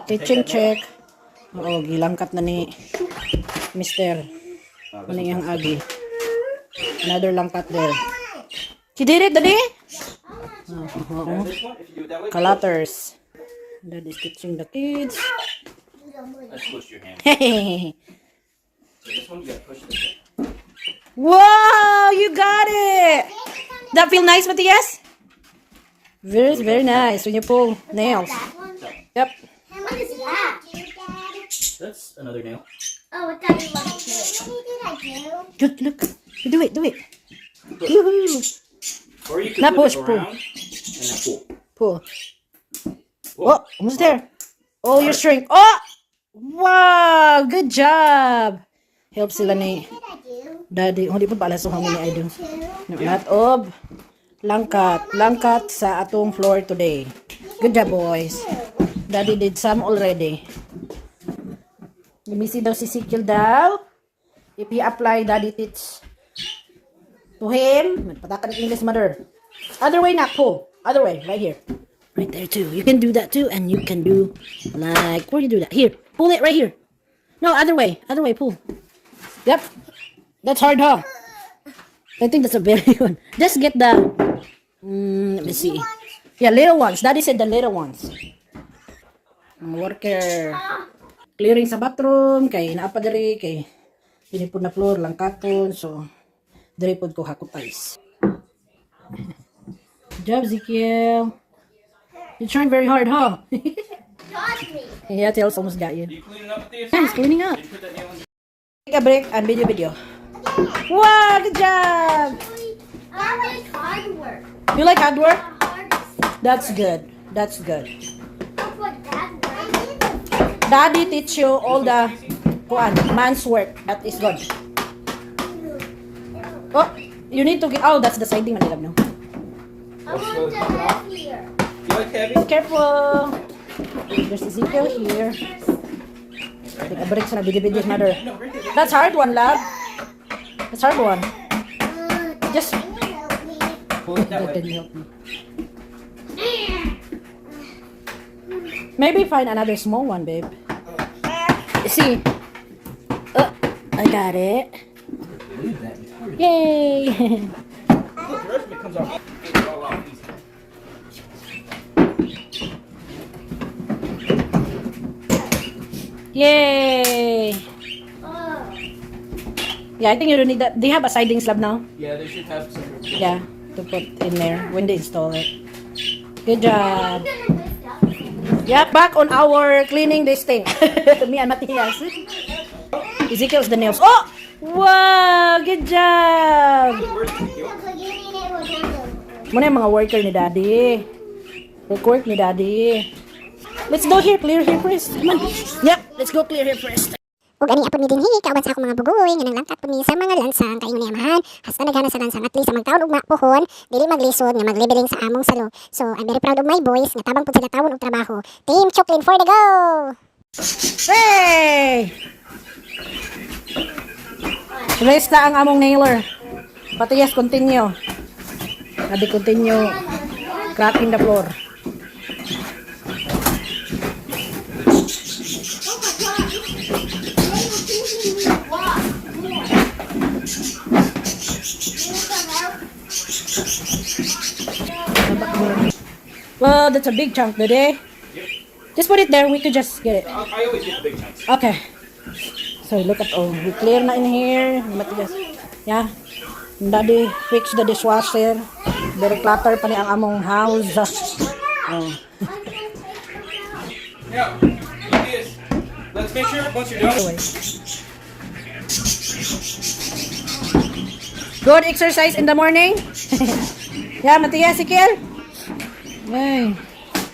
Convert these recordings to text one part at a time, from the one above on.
Kitchen check. Oo, gilangkat na ni Mister. Ano yung agi? Another langkat there. She did it, Daddy? Calatters. Daddy's teaching the kids. I squished your hand. Hey. So this one you gotta push this way. Wow, you got it. That feel nice, Matthias? Very nice when you pull nails. Yep. What is that? That's another nail. Oh, I thought you wanted to. What did I do? Look. Do it. Woohoo. Or you can Now flip push, it pull. around and then pull. Pull. Whoa. Oh, almost there. Oh, your string. Oh! Wow! Good job! Help sila ni What did I do? Daddy. Oh, di pa pala so ni I do. Two. Not of langkat sa atong floor today. Good job, boys. Daddy did some already. Let me see daw si Sikil daw. If he apply, Daddy teach to him. Patakan ng English mother. Other way na, pull. Other way, right here. Right there too. You can do that too, and you can do like, where do you do that? Here, pull it right here. No, other way, pull. Yep. That's hard, huh? I think that's a very good one. Just get the, let me see. Yeah, little ones. Daddy said the little ones. Worker. Clearing sa bathroom, kay naapa diri, kay pinipod na floor, lang katon, so, diri pod ko hakutais. Good job, Ezekiel. You're trying very hard, huh? Dodge me. Yeah, Tails almost got you. You cleaning up with this? Yeah, he's cleaning up. Did you put that nail in? Take a break and video. Wow, good job! I like hard work. You like hard work? Hardest. That's good. That's good. Look what that work. Daddy teach you all the man's work. That is good. Oh, you need to get. Oh, that's the siding, Manila. No. I want the heavier. You like heavy? Careful. There's Ezekiel here. Take a break sa nabidi-bidi mother. No, right there. That's hard one, love. That's hard one. Just. Help me. Pull it that That way. didn't help me. Maybe find another small one, babe. See. I got it. Believe that. It's hard. Yay! Look, the rest of it comes off. It's all off easy. Yay! Oh. Yeah, I think you don't need that. Do you have a siding slab now? Yeah, they should have some. Yeah, to put in there when they install it. Good job. I'm gonna lift up. Yeah, back on our cleaning this thing. Me and Matthias. Ezekiel's the nails. Oh! Wow! Good job! Where's the nail? Muna yung mga worker ni Daddy. Work ni Daddy. Let's go here. Clear here first. Come on. Yep, let's go clear here first. Ug ani apod mi dinhi kauban sa akong mga bugoy nga nang langkat pud mi sa mga lansang kay ingon amahan hasta naghana sa lansang at least sa magtaon ugma pohon dili maglisod nga maglibeling sa among salo. So I'm very proud of my boys nga tabang pud sila tawon og trabaho. Team Chaulklin for the go. Hey! Rest na ang among nailer. Matthias, continue. Sabi continue cracking the floor. Well, that's a big chunk, Daddy. Just put it there. We could just get it. I always get the big chunks. Okay. So look at all. We clear na in here. Matigas. Yeah. Daddy fix the dishwasher. Very clutter pa ni ang among house. Oh. Yeah. Look at this. Let's make sure once you're done. Anyway. Good exercise in the morning. Yeah, Matthias, Ezekiel. Hey.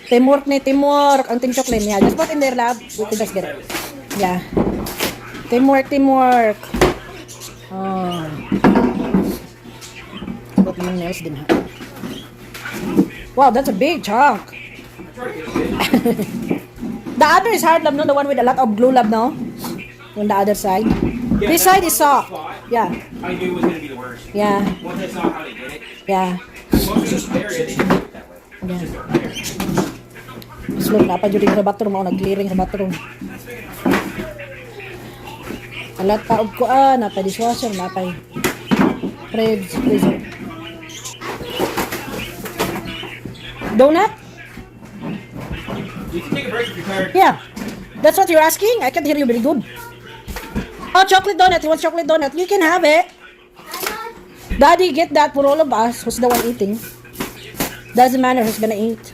Teamwork ni teamwork. Ang Team Chaulklin. Yeah, just put in there, lab. We can just get it. Yeah. Teamwork. Oh. Put my nails din ha. Wow, that's a big chunk. The other is hard, lab, no? The one with a lot of glue, lab, no? On the other side. Yeah, This that side is soft. spot Yeah. I knew was going to be the worst. Yeah. Once I saw how they did it, Yeah. most of this area they didn't do it that way. Yeah. Just over there. Slow na pa jud sa bathroom mo nag-clearing sa bathroom. Alat pa og kuan, napay dishwasher, napay fridge, freezer. Donut? You can take a break if you're tired. Yeah. That's what you're asking? I can't hear you very good. Oh, chocolate donut. He wants chocolate donut. You can have it. Daddy, get that for all of us. Who's the one eating? Doesn't matter who's gonna eat.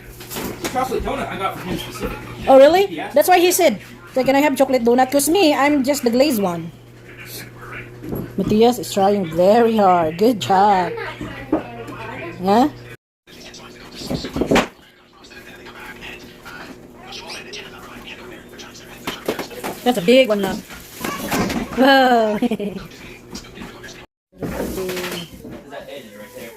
Chocolate donut I got from him specifically. Oh, really? Yeah. That's why he said, so can I have chocolate donut? Because me, I'm just the glazed one. Matthias is trying very hard. Good job. Yeah? That's a big one now. Whoa. There's that edge right there.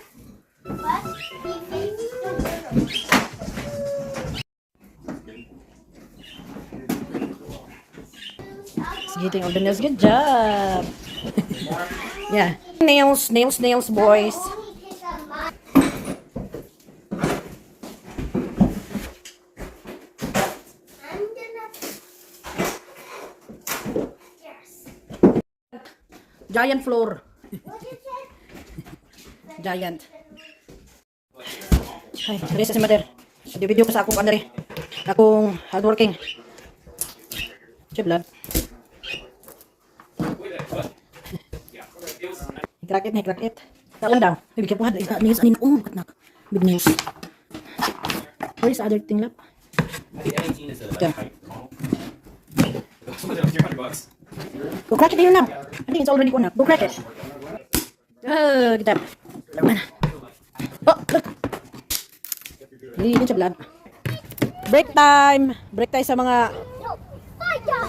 He's getting all the nails. Good job. Yeah. Nails, nails, nails, boys. Giant floor. Giant. Ay, resa si mother. Di video ko sa akong kanari. Akong hardworking. Chibla. Hikrakit. Talang daw. Bibigyan po hada. Nails anin. Big nails. Where is the other thing lap? I think 18 is a Okay. height. $300. Go crack it here now. I think it's already gone up. Go crack it. Good job. Oh, look. Lihin siya blood. Break time. Break tayo sa mga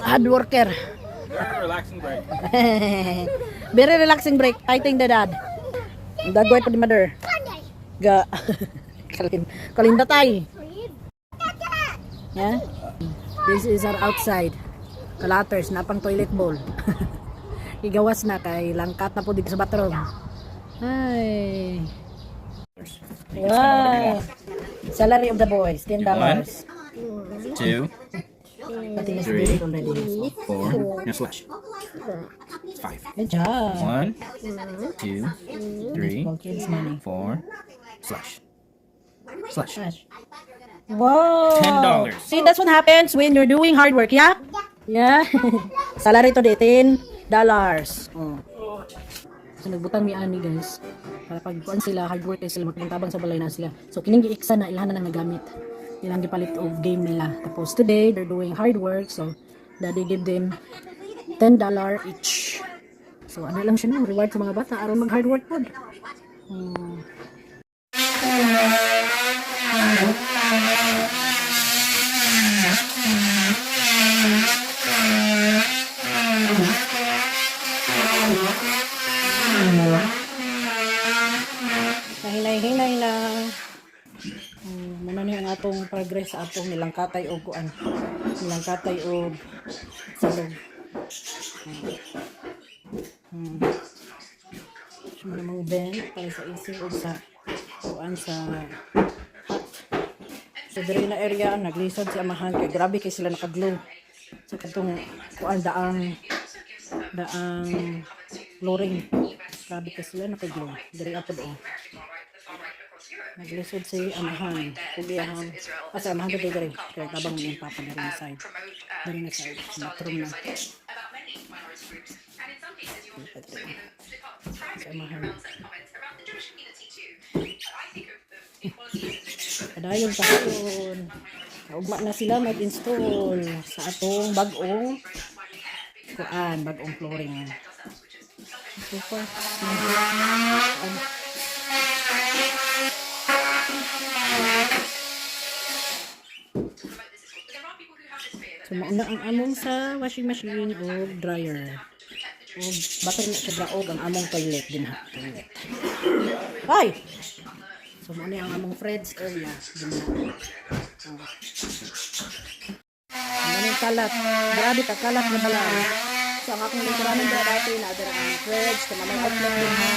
hard worker. Very relaxing break. Very relaxing break. Fighting the dad. Dagway pa di mother. Ga. Kalinda tayo. Yeah. This is our outside. Kalaters, napang toilet bowl. Igawas na kay langkat na po dito sa bathroom. Ay. Wow. Salary of the boys, $10. 2, I think it's good already. 4. Now switch. 5. Good job. 1, 2, 3, Small kids money. 4. Slash. Slash. Gosh. Wow. $10. See, that's what happens when you're doing hard work, yeah? Yeah. Salary to $10. Oh. So, nagbutang mi ani guys. Para pag kuan sila, hard work sila, magpantabang sa balay na sila. So, kining giiksa na, ilahan na lang nagamit. Ilang gipalit og game nila. Tapos today, they're doing hard work. So, daddy give them $10 each. So, ano lang siya no, reward sa mga bata. Aron mag hard work po. Hinay-hinay na. Muna niya ang atong progress sa atong nilangkatay o kuan. Nilangkatay o salog. Sumuna mong bend para sa ising o sa kuan sa hot. So diri na area naglisod si amahan kay grabe kay sila nakaglow. Sa katong kuan daang flooring. Grabe kay sila nakaglow. Diri ato do. Naglisod si amahan. Kugiyahan. Kasi amahan dito diri. Kaya tabang yung papa diri na side. Diri na side. Bathroom na. Si amahan. Padayon taon. Kaugma na sila mag-install sa atong bagong kuan, bagong flooring. So far, so mauna ang among sa washing machine o dryer. O bater na siya draog ang among toilet din ha. Toilet. Ay! So mauna ang among Fred's area. Din na. Ang kalat. Grabe ka kalat na pala. So ang akong linturanan dati na adara ang fridge, kaya may outlet din ha.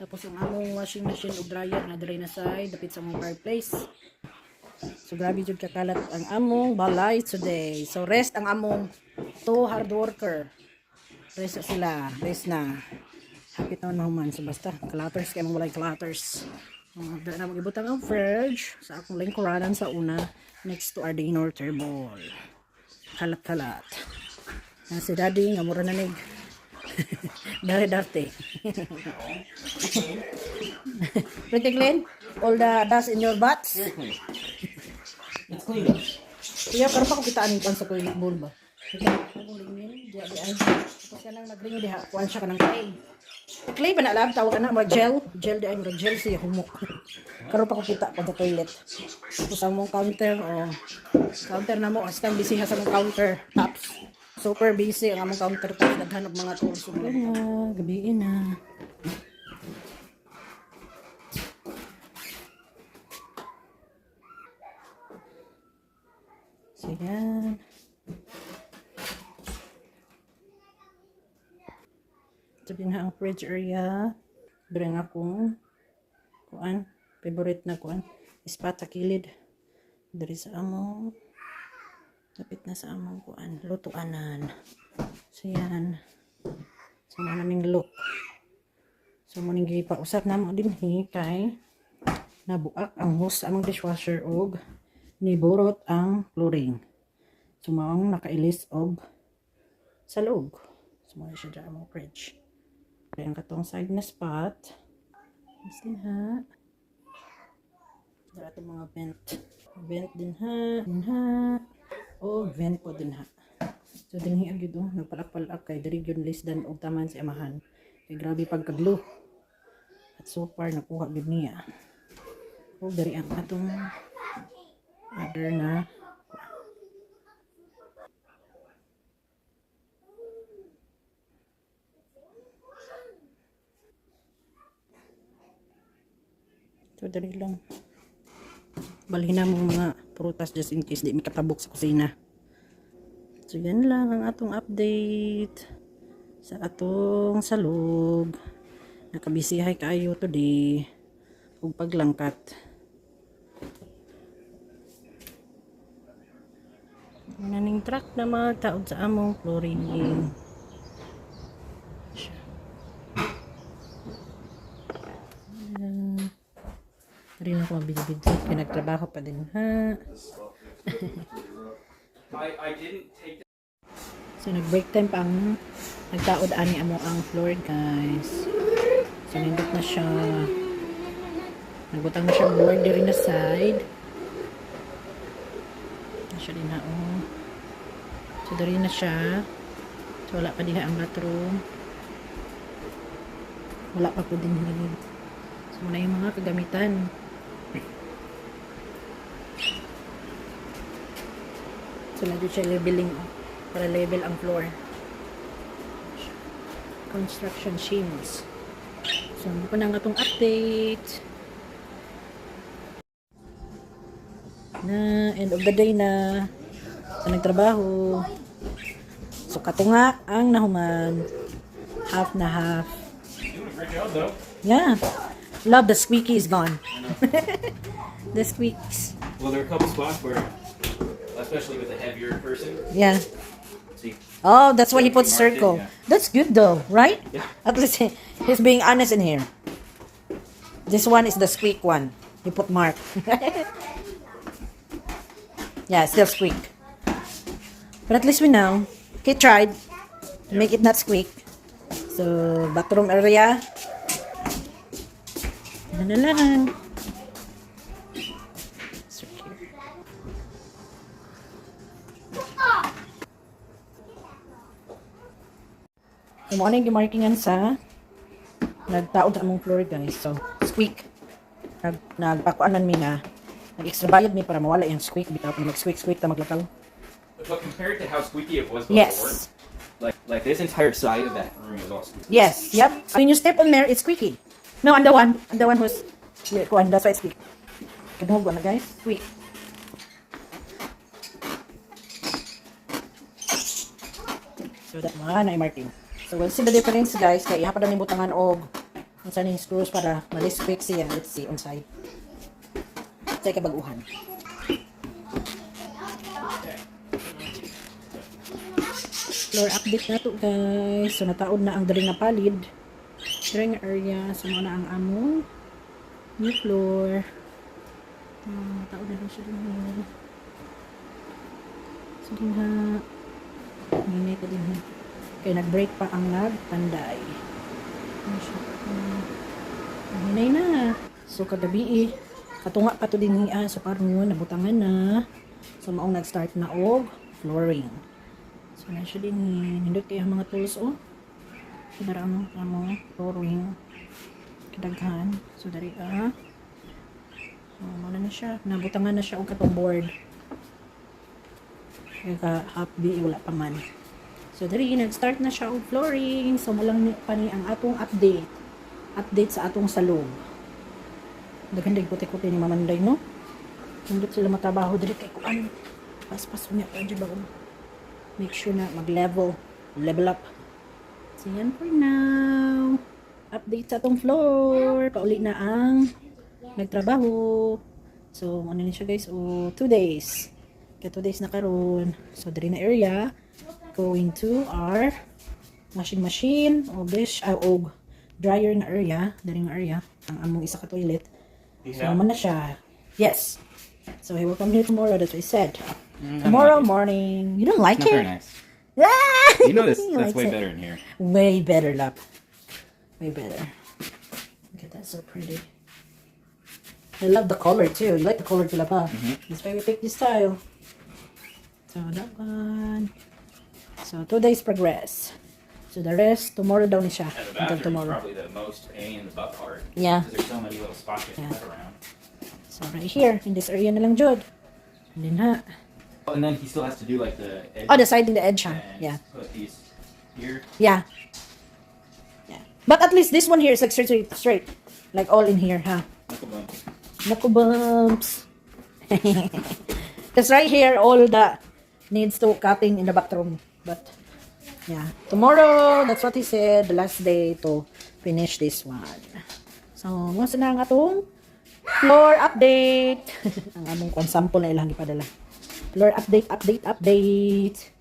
Tapos ang among washing machine o dryer na dry na side, dapit sa among fireplace. So grabe jud kakalat ang among balay today. So rest ang among two hard worker. Rest na sila. Rest na. Hapit naman mahuman. So basta clutters kay mong walay clutters. Dahil na mag-ibutang ang fridge sa akong lingkuranan sa una next to our dinner table. Kalat-kalat. Si daddy nga mura nanig. Dati. Pretty clean? All the dust in your butts? It's clean. Kuya, pero pa kung kitaan yung sa toilet bowl ba? Kung lingin, diya di ay. Tapos ka lang nagringo diha, kuhan siya ka ng clay. Clay ba na alam, tawag ka na, mga gel. Gel di ay, mga gel siya humok. Karoon pa kung kita pa sa toilet. Tapos ang mong counter, counter na mo, as kang busy ha sa mong counter tops. Super busy ang among counter tops, naghanap mga tools. Gabiin na. So, yan. Ito din ang fridge area. Doon nga akong kuan, favorite na kuan. Spot sa kilid. Dari sa among tapit na sa among kuan. Lutuanan. So, yan. So, maraming look. So, muning gipausap na mo din kay nabuak ang hose among dishwasher og niborot ang flooring. So, maong nakailis og sa loob. So, muna siya dyan ang fridge. Kaya ang katong side na spot. Mas din ha. Dara itong mga vent. Vent din ha. Din ha. O vent po din ha. So, din hiag yun nagpalak-palak kay dari yun less than og taman si amahan. Kaya grabe pagkaglo. At so far, nakuha yun niya. O dari ang atong other na so dali lang balhin na mong mga prutas just in case di may katabok sa kusina. So yan lang ang atong update sa atong salog. Nakabisihay kaayo today ug paglangkat. Naning truck na mga taod sa among flooring. Rin ako mabidbid. Pinagtrabaho pa din ha. I didn't take So nag-break time pa ang nagtaod ani amo ang floor guys. So nindot na siya. Nagbutang na siya board diri na side. Siya din na so dari na siya. So wala pa diha ang bathroom, wala pa po din hilig. So muna yung mga kagamitan. So na siya leveling para level ang floor. Construction shingles. So ano pa na nga itong update na end of the day na sa nagtrabaho. So kato nga ang nahuman half na half. great job though. Yeah, love the squeaky is gone. The squeaks. Well, there are a couple spots where, especially with a heavier person, Yeah. see, Oh, that's why he put Marked it, circle. yeah. That's good though, right? Yeah. At least he's being honest in here. This one is the squeak one. He put mark. Yeah, still squeak. But at least we know. He tried to make it not squeak. So, bathroom area. Ano na lang. Secure. Kung ano yung markingan sa nagtaod sa among floor guys. So, squeak. Nagpakuanan mi na. Nag-extra bayad mi para mawala yung squeak. Bitaw kung mag-squeak-squeak ta maglakaw. but compared to how squeaky it was before, Yes. like this entire side of that room is all squeaky. Yes. Yep. When you step on there, it's squeaky. No, I'm the one. I'm the one who's... Yeah, kuan, that's why it's squeak. Kadhog na guys. Squeak. So that mga na marking. So we'll see the difference guys. Kaya ihapad na butangan og unsa ni screws para malis quick siya. Let's see on side. Say kabaguhan. Floor update na to guys. So nataod na ang dali na palid. Drawing area. So muna ang among new floor. Nataod na rin siya din. So din ha. Hinay ka din ha. Kaya nag-break pa ang nagpanday. Hinay na. So kagabi katunga pa to din niya. So karon nabutangan na. So maong nag-start na og flooring. So na siya din nindot kayo mga tools Kadara ang flooring. Kadaghan. So dari so muna na siya. Nabutangan na siya og katong board. Kaya ka half B wala pa man. So dari nag-start na siya og flooring. So mulang pa ni ang atong update. Update sa atong salog. Daghan day puti-puti ni Mamanday no. Hindi sila matrabaho dili kay kuan. Pas-pas niya pa di ba? Make sure na mag-level up. So yan for now. Update sa atong floor. Pauli na ang nagtrabaho. So ano ni siya guys? 2 days. Kaya 2 days na karon. So diri na area going to our washing machine o dish o dryer na area. Diri nga area ang among isa ka toilet. So naman na siya. Yes. So he will come here tomorrow. That's what I said. Tomorrow morning. You don't like Not it? very nice. Ah! You know this. He That's likes way it. better in here. Way better, love. Way better. Look at that, so pretty. I love the color too. You like the color too, love, huh? That's why we picked this style. So that one. So 2 days progress. So the rest tomorrow daw ni siya. Yeah, the Until bathroom is tomorrow. probably the most pain in the butt part. Yeah. Because there's so many little spots you can cut around. So right here in this area na lang jud. And then ha. Oh, and then he still has to do like the edge. Oh, the side in the edge, huh? And Yeah. put these here. Yeah. Yeah. But at least this one here is like straight. Like all in here, huh? Look at them. Naku bumps. Because right here, all the needs to cutting in the bathroom. But, yeah. Tomorrow, that's what he said, the last day to finish this one. So, muna na ang atong floor update. Ang among sample na ilang ipadala. Floor update.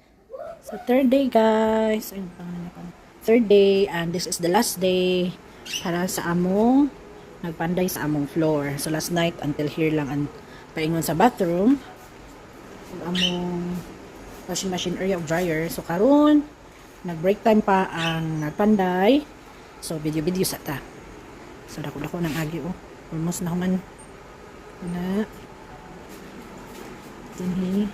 So, third day, guys. Ayun, pangalan ko. Third day, and this is the last day para sa among nagpanday sa among floor. So last night until here lang ang paingon sa bathroom. Among washing machine area of dryer. So karon nag-break time pa ang nagpanday. So video sa ta. So dako ng agi Almost na human na. Dinhi.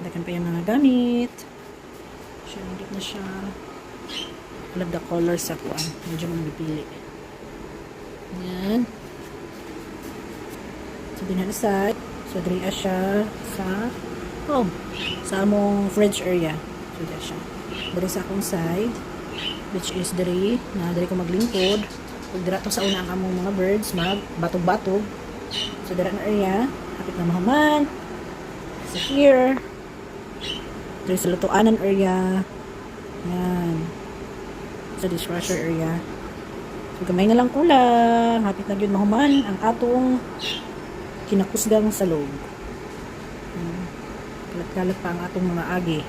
Dakan pa yung mga gamit. Siya na siya. I love the color sa kuan. Medyo mamipili. Yan. So, din na side. So, diri siya sa among fridge area. So, diri siya. Diri sa akong side, which is diri ko maglingkod. Pag dira to sa una ang among mga birds, batog-batog. So, dira na area. Hapit na mahuman. So, here. Diri sa lutuanan area. Yan. Sa dishwasher area. So, gamay na lang kulang. Hapit na yun mahuman ang atong kinakusgang sa loob. Kalat-kalat pa ang atong mga agi.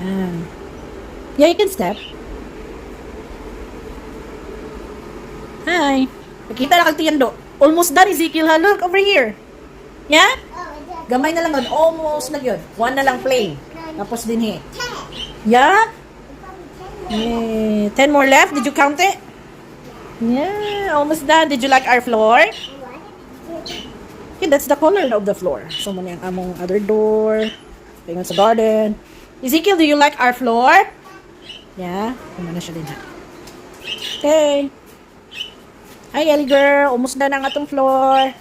Yan. Yeah, you can step. Hi. Nakita na kang tiyando. Almost done, Ezekiel. Ha? Look, over here. Yeah? Gamay na lang yun. Almost na yun. One na lang plain. Tapos din he. Yeah? 10 more left. Did you count it? Yeah, almost done. Did you like our floor? Okay, that's the color of the floor. So, muna yung among other door. Tingnan sa garden. Ezekiel, do you like our floor? Yeah? Kumana siya din ha. Okay. Hi, Ellie girl. Almost done ang atong floor.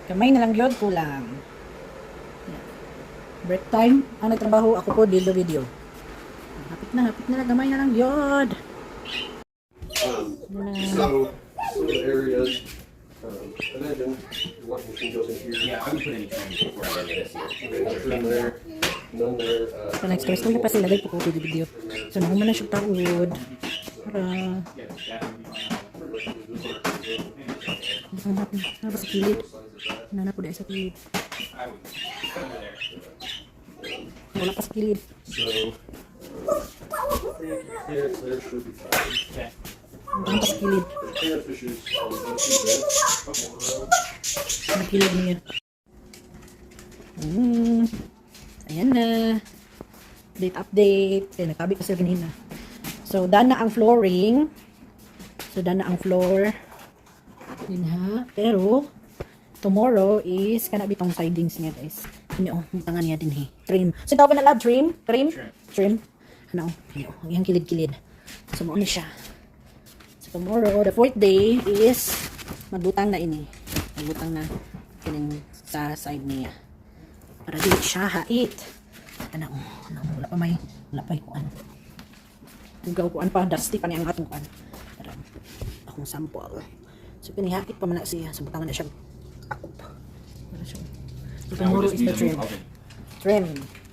Kamay na lang yun. Kulang. Break time. Ang nagtrabaho, ako po video. Hapit na. Gamay na lang yun. So the areas, imagine washing machine goes in here. Yeah, I would put any training before I did this here. None there, none there. So, next ko pa sila. Dahil po ko video. So, nakuman na siya taod. Para... Hanap sa kilid. Hanap po dahil sa kilid. I would put it there. Wala pa sa kilid. So, there should be fine. Okay. Wala pa sa kilid. The panfishes on the bed, couple around. Sa kilid niya. Ayan na. Update. Kaya nakabi ko sila kanina. So, done na ang flooring. So, done na ang floor. Yun ha. Pero, tomorrow is, kana bitong sidings niya guys. Ano, yung tangan niya din eh. Trim. So, tawag na lang, trim? Trim? Trim. Ano, yun, yung kilid-kilid. So, mauna siya. So, tomorrow, the 4th day is, magbutang na ini. Magbutang na kining sa side niya. Para di siya hait. Ano, wala pa yung kuan. Tugaw kuan pa, dusty pa niya ang atong kuan. Para, akong sample. So, pinihakit pa man na siya. So, butangan na siya. Akop. Wala siya. So, Now tomorrow we is just need the a trim. new oven. Trim.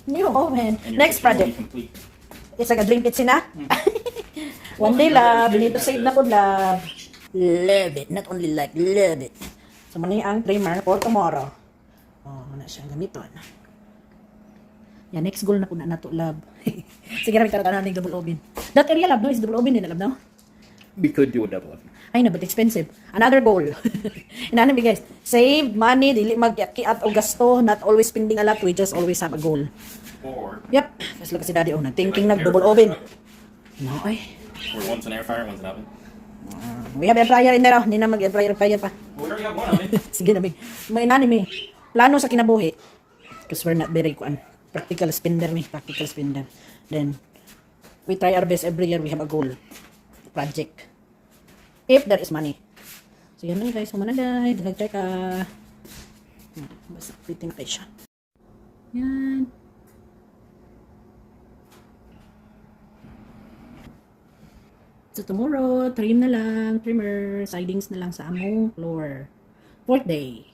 New oven. And your Next kitchen will be project. complete. It's like a dream kitchen na. One day, love. We need to save na po, love. Love it. Not only like, love it. So, muna ang trimmer for tomorrow. Oh, na siyang gamiton. Yeah, next goal na po na nato, love. Sige na, may taratanan ng double oven. That area, love, no? Is double oven din, love, no? We could do a double oven. I know, but expensive. Another goal. Inanami guys, save money, dili magkiat o gasto, not always spending a lot, we just always have a goal. Or Yep. Kasi lang kasi daddy, oh, nag-thinking double oven. No, ay. one's an air fryer, one's an oven. We have air fryer in there, oh. Hindi na mag-air fryer pa. We already have one oven. Sige na, may. May inanimi. Plano sa kinabuhi. Because we're not very practical spender, practical spender. Then, we try our best every year, we have a goal. Project. If there is money. So, yan lang guys. Humana guys. Nag-try ka. Basta piting tayo siya. Yan. So, tomorrow, trim na lang. Trimmer. Sidings na lang sa among floor. 4th day.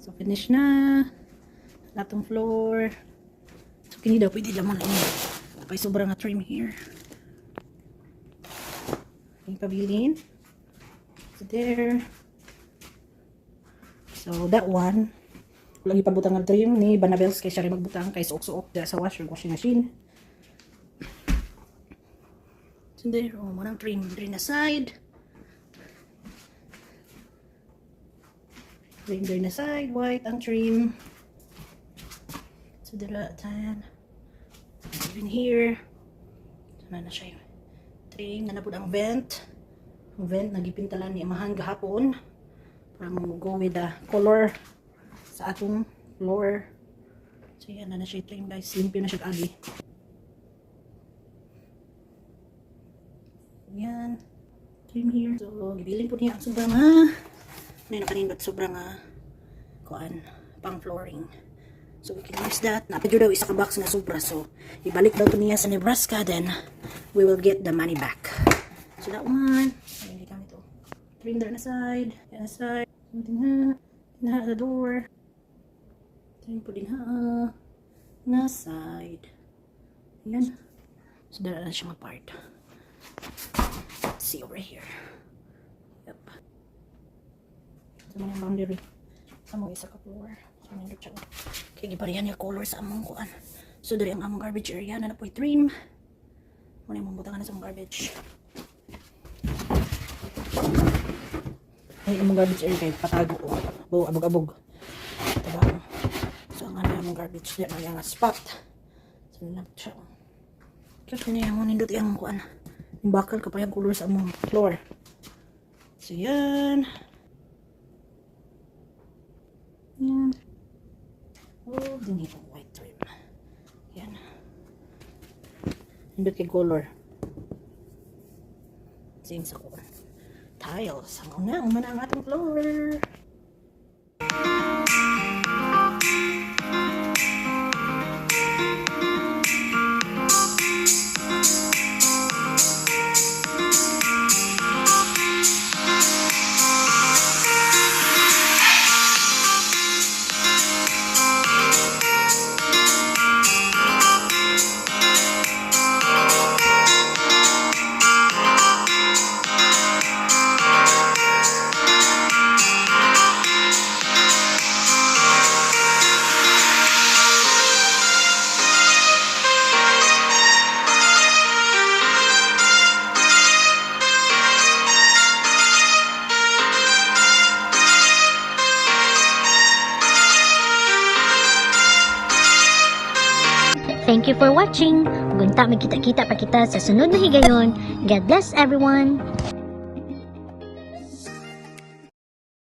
So, finish na. Natong floor. So, kini daw. Pwede naman ini. Tapay sobrang nga trim here. Yung pabilin. So, there. So, that one. Lagi pabutang ang trim ni Banabels kay siya rin magbutang kay suok-suok dyan sa washing machine. So, there. Oh, manang trim. Trim na side. Trim na side. White ang trim. So, there at time. Even here. So, na siya yung trim. Na po ang vent. Ang vent, nagipintalan ni Amahan gahapon. Para go with the color sa atong floor. So, yan na siya trim guys. Simple na siya agi. Yan. Trim here. So, gibilin po niya ang sobrang ano na kanindot sobrang kuan pang flooring. So, we can use that. Napidyo daw isa ka box na sobra. So, ibalik daw to niya sa Nebraska. Then, we will get the money back. So, that one. Ayan, hindi kami ito. Trim there na side. Yan na side. Something ha. Na the door. Trim po din ha. Na side. Ayan. So, there na siya apart. Let's see over here. Yep. So, mga boundary. Sa mga isa ka floor. So, nandun siya. Kaya giparihan niya color sa among kuan. So, dari ang among garbage area na napoy trim. Muna yung butangan na sa among garbage. Ay, among garbage area kay patago ko. O, abog-abog. Diba? So, ang among garbage diyan ang yung spot. So, nandun siya. Kasi niya yung nindot yung kuan. Yung bakal kapag yung color sa among floor. So, yan. Yan. Oh, din itong white trim. Yan. Nindot kay color. Same sa kuan. Tiles. Ang una ang atong floor. Thank you for watching. Gunta magkita-kita pa kita sa sunod na higayon. God bless everyone.